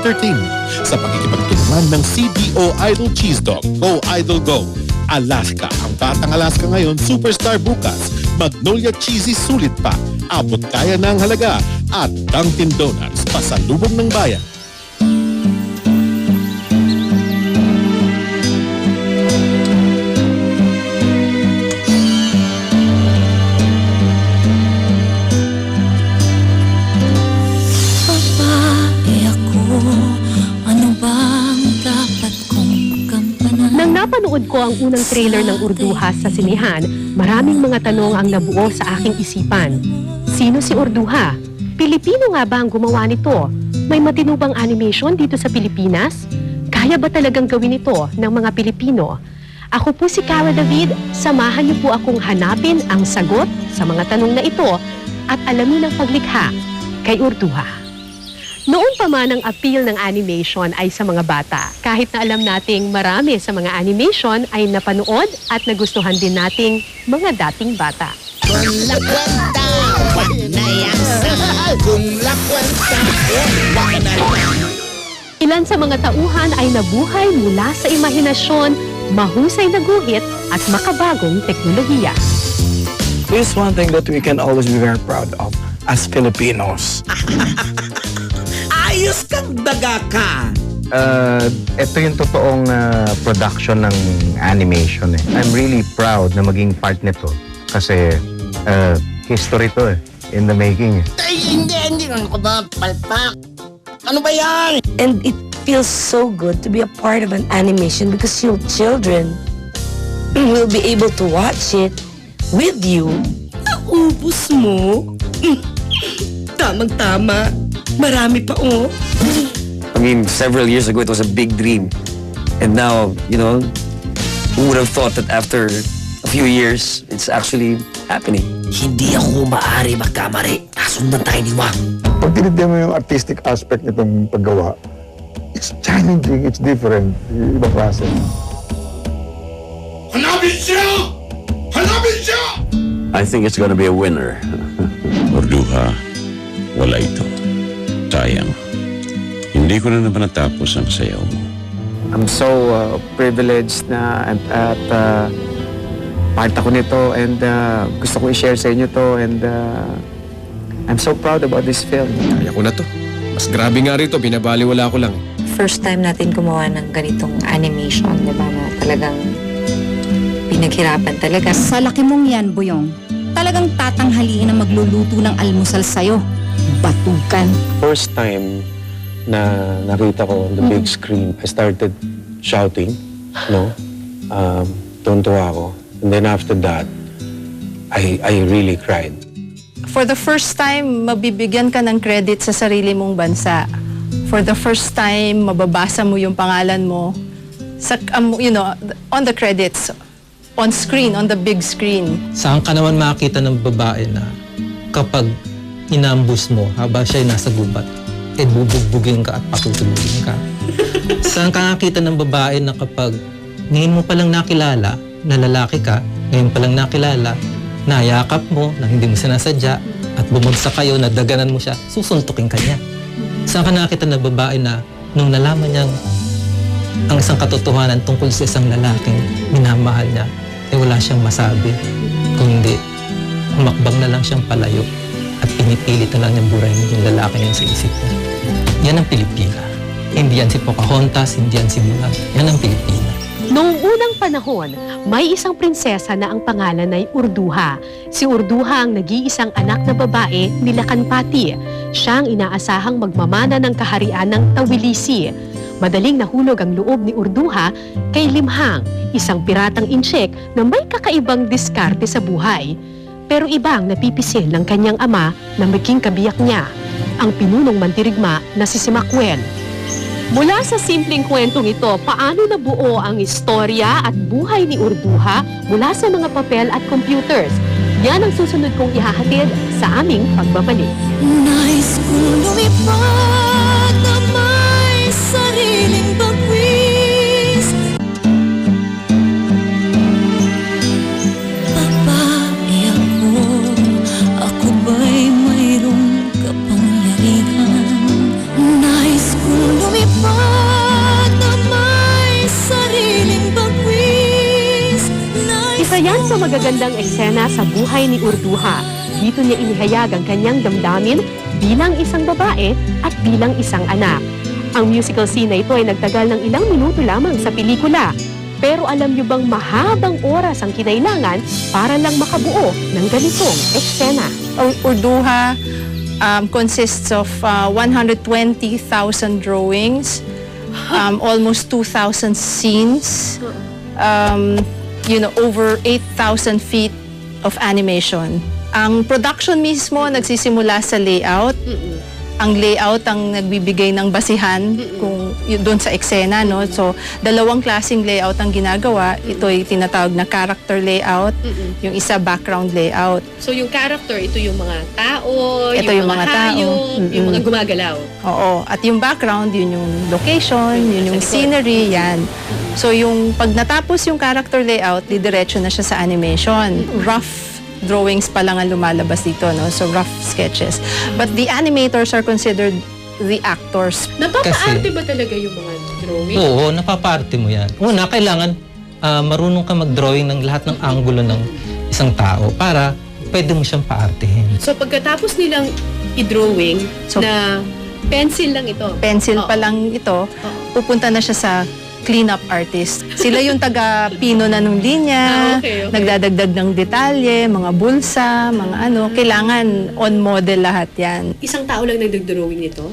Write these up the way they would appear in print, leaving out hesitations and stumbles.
13 sa pagkikipagtulungan ng CDO Idol Cheese Dog, Go Idol Go. Alaska, ang batang Alaska ngayon, superstar bukas. Magnolia Cheesy sulit pa, abot kaya na ang halaga. At Dunkin Donuts, pasalubong ng bayan. Napanood ko ang unang trailer ng Urduha sa sinehan, maraming mga tanong ang nabuo sa aking isipan. Sino si Urduha? Pilipino nga ba ang gumawa nito? May matinubang animation dito sa Pilipinas? Kaya ba talagang gawin ito ng mga Pilipino? Ako po si Cara David, samahan niyo po akong hanapin ang sagot sa mga tanong na ito at alamin ang paglikha kay Urduha. Noon pa man ang appeal ng animation ay sa mga bata. Kahit na alam nating marami sa mga animation ay napanood at nagustuhan din nating mga dating bata. Ilan sa mga tauhan ay nabuhay mula sa imahinasyon, mahusay na guhit at makabagong teknolohiya. This is one thing that we can always be very proud of as Filipinos. Ayos kang daga ka! Ito yung totoong production ng animation eh. I'm really proud na maging part nito kasi history to eh, in the making. Ay, hindi. Ano ka ba? Palpak! Ano ba yan? And it feels so good to be a part of an animation because your children will be able to watch it with you. Naubos mo? Tamang-tama. Marami pa, oh. I mean, several years ago, it was a big dream. And now, you know, who would have thought that after a few years, it's actually happening? Hindi ako maaari magkamali. Kasundan tayo ni Wang. Pag tinignan mo yung artistic aspect nitong paggawa, it's challenging, it's different, ibang klase. Hanapin siya! Hanapin siya! I think it's gonna be a winner. Urduha, wala ito. Sayang. Hindi ko na naman natapos ang sayaw mo. I'm so privileged na at part ako nito and gusto ko i-share sa inyo to and I'm so proud about this film. Kaya ko na to. Mas grabe nga rito, binabaliwala ko lang. First time natin gumawa ng ganitong animation, di ba, na talagang pinaghirapan talaga. Sa laki mong yan, Boyong, talagang tatanghaliin na magluluto ng almusal sa'yo. Batukan. First time na nakita ko on the big screen, I started shouting, no? Tuntua ako. And then after that, I really cried. For the first time, mabibigyan ka ng credit sa sarili mong bansa. For the first time, mababasa mo yung pangalan mo sa, you know, on the credits, on screen, on the big screen. Saan ka naman makakita ng babae na kapag inambus mo habang siya'y nasa gubat, eh bubugbugin ka at patutulugin ka? Saan ka nakita ng babae na kapag ngayon mo palang nakilala na lalaki ka, ngayon palang nakilala, nayakap mo na hindi mo sinasadya at bumagsak kayo, nadaganan mo siya, susuntukin ka niya? Saan ka nakita ng babae na nung nalaman niyang ang isang katotohanan tungkol sa isang lalaking minamahal niya, eh wala siyang masabi, kundi humakbang na lang siyang palayo at pinipilit na lang niyang burahin yung lalaki niya sa isip niya. Yan ang Pilipina. Hindi yan si Pocahontas, hindi yan si Mulan. Yan ang Pilipina. Noong unang panahon, may isang prinsesa na ang pangalan ay Urduha. Si Urduha ang nag-iisang anak na babae ni Lakanpati. Siya ang inaasahang magmamana ng kaharian ng Tawilisi. Madaling nahulog ang loob ni Urduha kay Limhang, isang piratang insyek na may kakaibang diskarte sa buhay. Pero iba ang napipisil ng kanyang ama na maging kabiyak niya, ang pinunong mandirigma na si Simakwel. Mula sa simpleng kwentong ito, paano nabuo ang istorya at buhay ni Urduha mula sa mga papel at computers? Yan ang susunod kong ihahatid sa aming pagbabalik. Nais kong lumipad na may sariling bagwis. Babae ako ba'y mayroong kapangyarihan? Nais kong lumipad Isa yan sa magagandang eksena sa buhay ni Urduha. Dito niya inihayag ang kanyang damdamin bilang isang babae at bilang isang anak. Ang musical scene na ito ay nagtagal ng ilang minuto lamang sa pelikula. Pero alam niyo bang mahabang oras ang kinailangan para lang makabuo ng ganitong eksena? Ang Urduha consists of 120,000 drawings, almost 2,000 scenes, over 8,000 feet of animation. Ang production mismo nagsisimula sa layout. Ang layout ang nagbibigay ng basihan kung doon sa eksena, no? So, dalawang klaseng layout ang ginagawa. Ito ay tinatawag na character layout, yung isa background layout. So yung character, ito yung mga tao, Ito yung mga tao. hayop, yung mga gumagalaw. Oo. At yung background, yun yung location, yun yung scenery, yan. So yung pag natapos yung character layout, didiretso na siya sa animation. Rough drawings pa lang ang lumalabas dito, no? So rough sketches. But the animators are considered the actors. Napapaarte ba talaga yung mga drawing? Oo, napaparte mo yan. Una, kailangan marunong ka mag-drawing ng lahat ng anggulo ng isang tao para pwede mo siyang paartehin. So pagkatapos nilang i-drawing na pencil lang ito. Pencil pa lang ito, pupunta na siya sa cleanup artist. Sila yung taga-pino na ng linya, nagdadagdag ng detalye, mga bulsa, mga ano. Kailangan on model lahat yan. Isang tao lang nagdodrawing nito?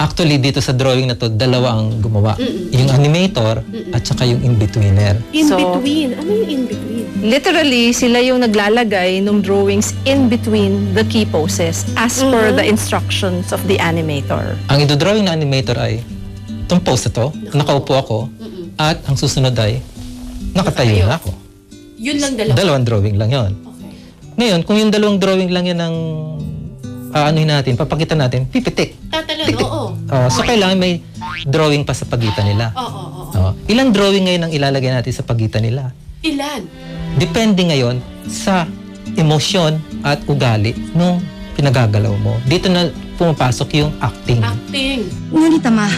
Actually, dito sa drawing na to, dalawa ang gumawa. Yung animator at saka yung in-betweener. In-between? Ano yung in-between? Literally, sila yung naglalagay ng drawings in between the key poses as per the instructions of the animator. Ang idodrawing na animator ay itong pose na to, nakaupo ako, at ang susunod ay nakatayo na ako. Yun lang dalawa? Dalawang drawing lang yon. Ngayon, kung yung dalawang drawing lang yan ang anuhin natin, papakita natin, pipitik. Tatalon, oo. So, kailangan may drawing pa sa pagitan nila. Ilang drawing ngayon ang ilalagay natin sa pagitan nila? Ilan? Depende ngayon sa emosyon at ugali nung pinagagalaw mo. Dito na pumapasok yung acting. Acting. Ngunit ama,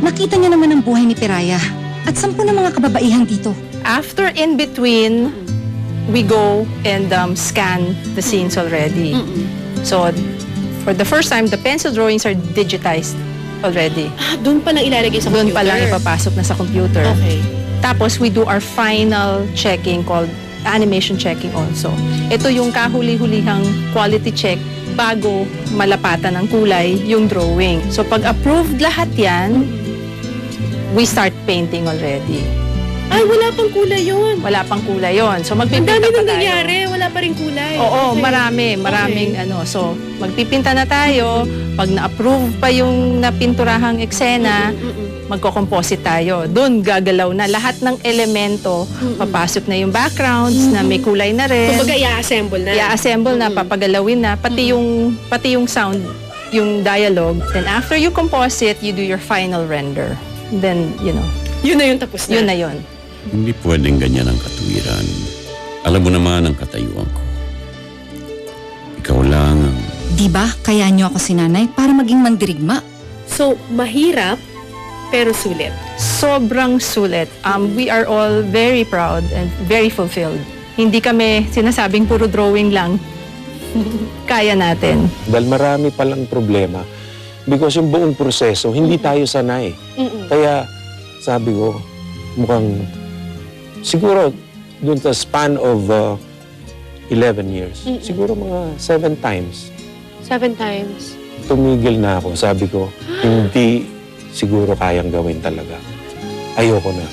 nakita niya naman ang buhay ni Piraya at 10 na mga kababaihan dito. After in between, we go and scan the scenes already. So, for the first time, the pencil drawings are digitized already. Doon pa lang ilalagay sa computer? Doon pa lang ipapasok na sa computer. Okay. Tapos, we do our final checking called animation checking also. Ito yung kahuli-hulihang quality check bago malapatan ng kulay yung drawing. So, pag approved lahat yan, we start painting already. Ay, wala pang kulay yun. Wala pang kulay yun. So, magpipinta pa tayo. Ang dami nang nangyari, wala pa rin kulay. Oo, maraming ano. So, magpipinta na tayo. Pag na-approve pa yung napinturahang eksena, magko-composite tayo. Doon gagalaw na lahat ng elemento. Papasok na yung backgrounds na may kulay na rin. Kumbaga, i-assemble na. I-assemble na, papagalawin na. Pati yung sound, yung dialogue. Then after you composite, you do your final render. Then, yun na yung tapos na. Yun na yun. Hindi pwedeng ganyan ang katuwiran. Alam mo naman ang katayuan ko. Ikaw lang ang... Diba, kaya niyo ako sinanay para maging mandirigma? So, mahirap, pero sulit. Sobrang sulit. We are all very proud and very fulfilled. Hindi kami sinasabing puro drawing lang. Kaya natin. Dahil marami palang problema. Because yung buong proseso, hindi tayo sanay. Kaya sabi ko, mukhang siguro dun sa span of 11 years, siguro mga 7 times. 7 times? Tumigil na ako. Sabi ko, hindi siguro kayang gawin talaga. Ayoko na.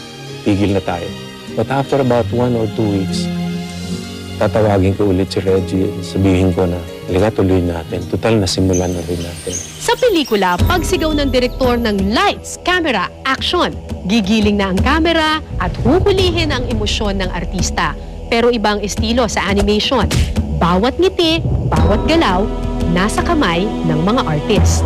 Tigil na tayo. But after about 1 or 2 weeks, tatawagin ko ulit si Reggie. Sabihin ko na, halika tuloy natin. Total, nasimulan na rin natin. Sa pelikula, pagsigaw ng direktor ng lights, camera, action. Gigiling na ang camera at huhulihin ang emosyon ng artista. Pero ibang estilo sa animation. Bawat ngiti, bawat galaw, nasa kamay ng mga artist.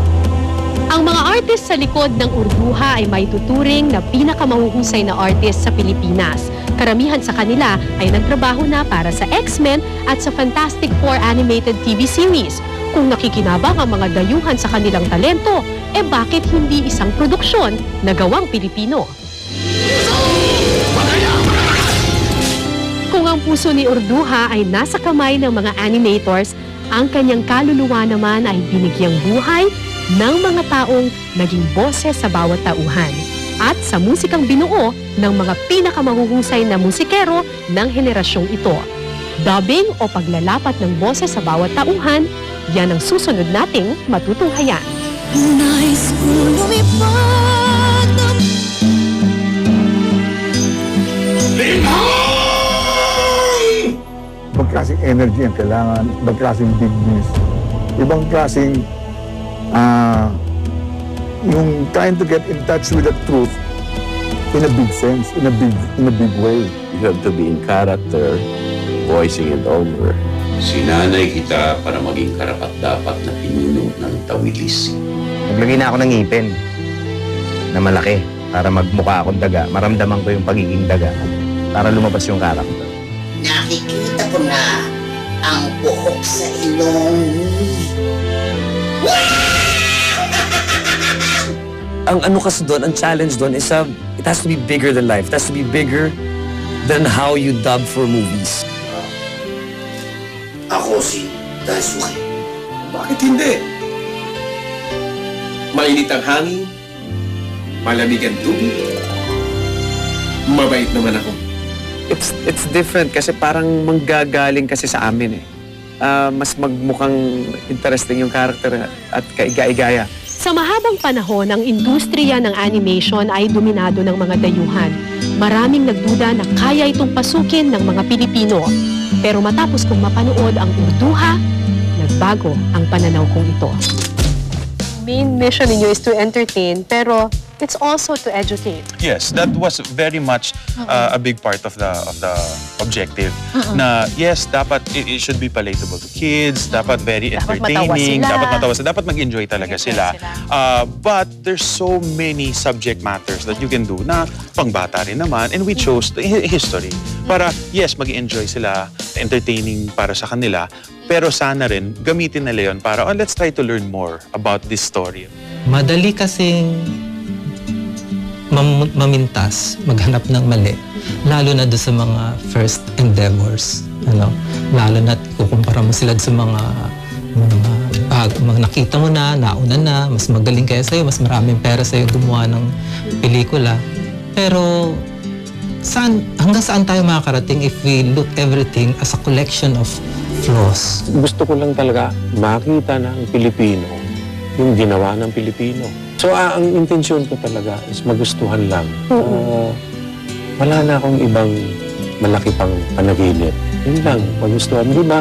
Ang mga artist sa likod ng Urduha ay may tuturing na pinakamahuhusay na artist sa Pilipinas. Karamihan sa kanila ay nagtrabaho na para sa X-Men at sa Fantastic Four animated TV series. Kung nakikinabang ang mga dayuhan sa kanilang talento, bakit hindi isang produksyon na gawang Pilipino? Kung ang puso ni Urduha ay nasa kamay ng mga animators, ang kanyang kaluluwa naman ay binigyang buhay ng mga taong naging boses sa bawat tauhan at sa musikang binuo ng mga pinakamahuhusay na musikero ng henerasyong ito. Dubbing o paglalapat ng boses sa bawat tauhan, yan ang susunod nating matutunghayan. Nais kong lumipad ng Ibang klaseng energy ang kailangan, ibang klaseng bigness, ibang klaseng yung trying to get in touch with the truth in a big sense, in a big way. You have to be in character, voicing it over. Sinanay kita para maging karapat-dapat na pinuno ng tawilis. Naglagay na ako ng ngipin na malaki para magmukha akong daga. Maramdaman ko yung pagiging daga para lumabas yung karakter. Nakikita ko na ang buhok sa ilong. Ang ano kasi doon, ang challenge doon is it has to be bigger than life. It has to be bigger than how you dub for movies. Ako si Daisuke. Bakit hindi? Mainit ang hangin, malamig ang tubig, mabait naman ako. It's different kasi parang manggagaling kasi sa amin eh. Mas magmukhang interesting yung character at kaiga-igaya. Sa mahabang panahon, ang industriya ng animation ay dominado ng mga dayuhan. Maraming nagduda na kaya itong pasukin ng mga Pilipino. Pero matapos kong mapanood ang Urduha, nagbago ang pananaw kong ito. Main mission ninyo is to entertain, pero it's also to educate. Yes, that was very much a big part of the objective. Na yes, dapat it should be palatable to kids, dapat very entertaining, dapat matawa sila, dapat mag-enjoy talaga sila. But there's so many subject matters that you can do na pangbata rin naman, and we chose the history para yes, mag-enjoy sila, entertaining para sa kanila, pero sana rin gamitin nila yun para let's try to learn more about this story. Madali kasing mamintas, maghanap ng mali. Lalo na doon sa mga first endeavors. Lalo na kukumpara mo sila sa mga nakita mo na, nauna na, mas magaling kaya sa'yo, mas maraming pera sa'yo gumawa ng pelikula. Pero hanggang saan tayo makakarating if we look everything as a collection of flaws? Gusto ko lang talaga makita ng Pilipino yung ginawa ng Pilipino. So, ang intensyon ko talaga is magustuhan lang. Wala na akong ibang malaki pang panaginip. Yun lang, magustuhan. Di ba,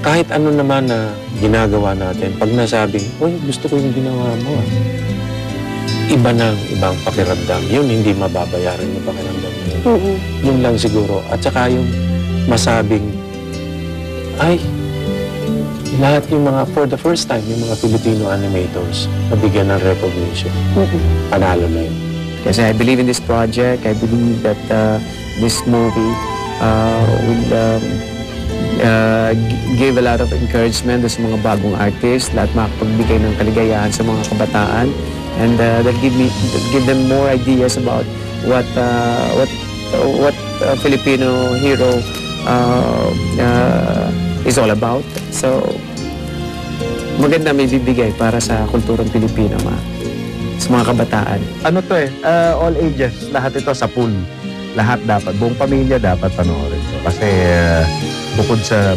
kahit ano naman na ginagawa natin, pag nasabing, uy, gusto ko yung ginawa mo. Iba ng ibang pakiramdam. Yun, hindi mababayaran yung pakiramdam yun. Yun lang siguro. At saka yung masabing, ay, lahat yung mga, for the first time, yung mga Filipino animators nabigyan ng recognition. Panalo na yun. Kasi I believe in this project. I believe that this movie will give a lot of encouragement sa mga bagong artists, lahat makapagbigay ng kaligayahan sa mga kabataan, and that give them more ideas about what Filipino hero is all about. So, maganda may bibigay para sa kulturang Pilipino, sa mga kabataan. Ano to all ages, lahat ito sa pool. Lahat dapat, buong pamilya dapat panoorin to. Kasi bukod sa,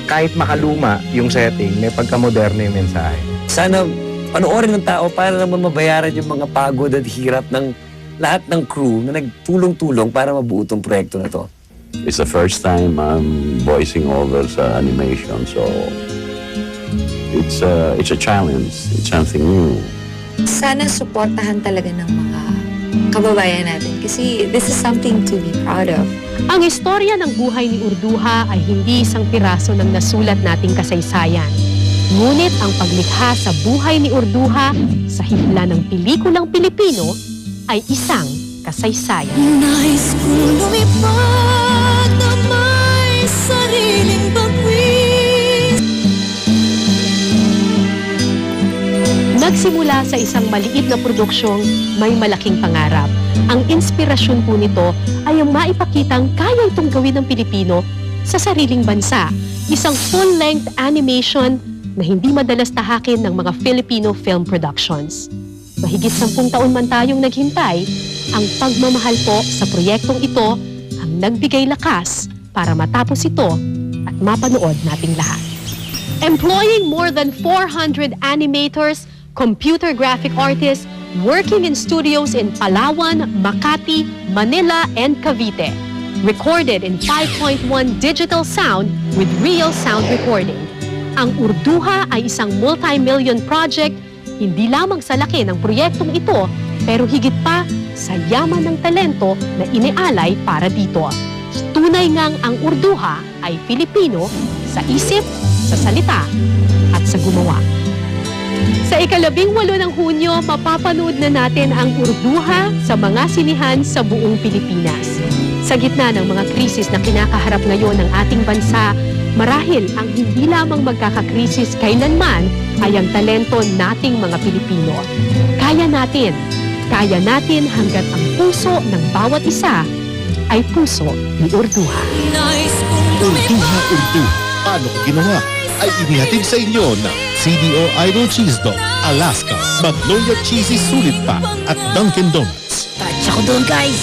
kahit makaluma yung setting, may pagkamoderno yung mensahe. Sana panoorin ng tao para naman mabayaran yung mga pagod at hirap ng lahat ng crew na nagtulong-tulong para mabuo itong proyekto na to. It's the first time I'm voicing over sa animation, so it's a challenge. It's something new. Sana suportahan talaga ng mga kababayan natin kasi this is something to be proud of. Ang istorya ng buhay ni Urduha ay hindi isang piraso ng nasulat nating kasaysayan. Ngunit ang paglikha sa buhay ni Urduha sa himla ng pelikulang Pilipino ay isang kasaysayan. Nais kong lumipad na may sariling bagwis. Nagsimula sa isang maliit na produksyong may malaking pangarap. Ang inspirasyon po nito ay ang maipakitang kaya itong gawin ng Pilipino sa sariling bansa. Isang full-length animation na hindi madalas tahakin ng mga Filipino film productions. Mahigit 10 taon man tayong naghintay, ang pagmamahal po sa proyektong ito ang nagbigay lakas para matapos ito at mapanood nating lahat. Employing more than 400 animators, computer graphic artists, working in studios in Palawan, Makati, Manila, and Cavite. Recorded in 5.1 digital sound with real sound recording. Ang Urduha ay isang multi-million project, hindi lamang sa laki ng proyektong ito, pero higit pa sa yaman ng talento na inialay para dito. Tunay ngang ang Urduha ay Filipino sa isip, sa salita, at sa gumawa. Sa ika-18 ng Hunyo, mapapanood na natin ang Urduha sa mga sinihan sa buong Pilipinas. Sa gitna ng mga krisis na kinakaharap ngayon ng ating bansa, marahil ang hindi lamang magkakakrisis kailanman ay ang talento nating mga Pilipino. Kaya natin hanggat ang puso ng bawat isa ay puso ni Urduha. Urduha, Urduha. Paano ko ginawa? Ay inihatid sa inyo ng CDO Idol Cheese Dog, Alaska, Magnolia Cheesy Sulit Pa at Dunkin' Donuts. Touch ako doon, guys!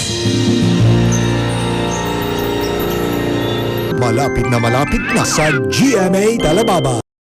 Malapit na sa GMA Talababa.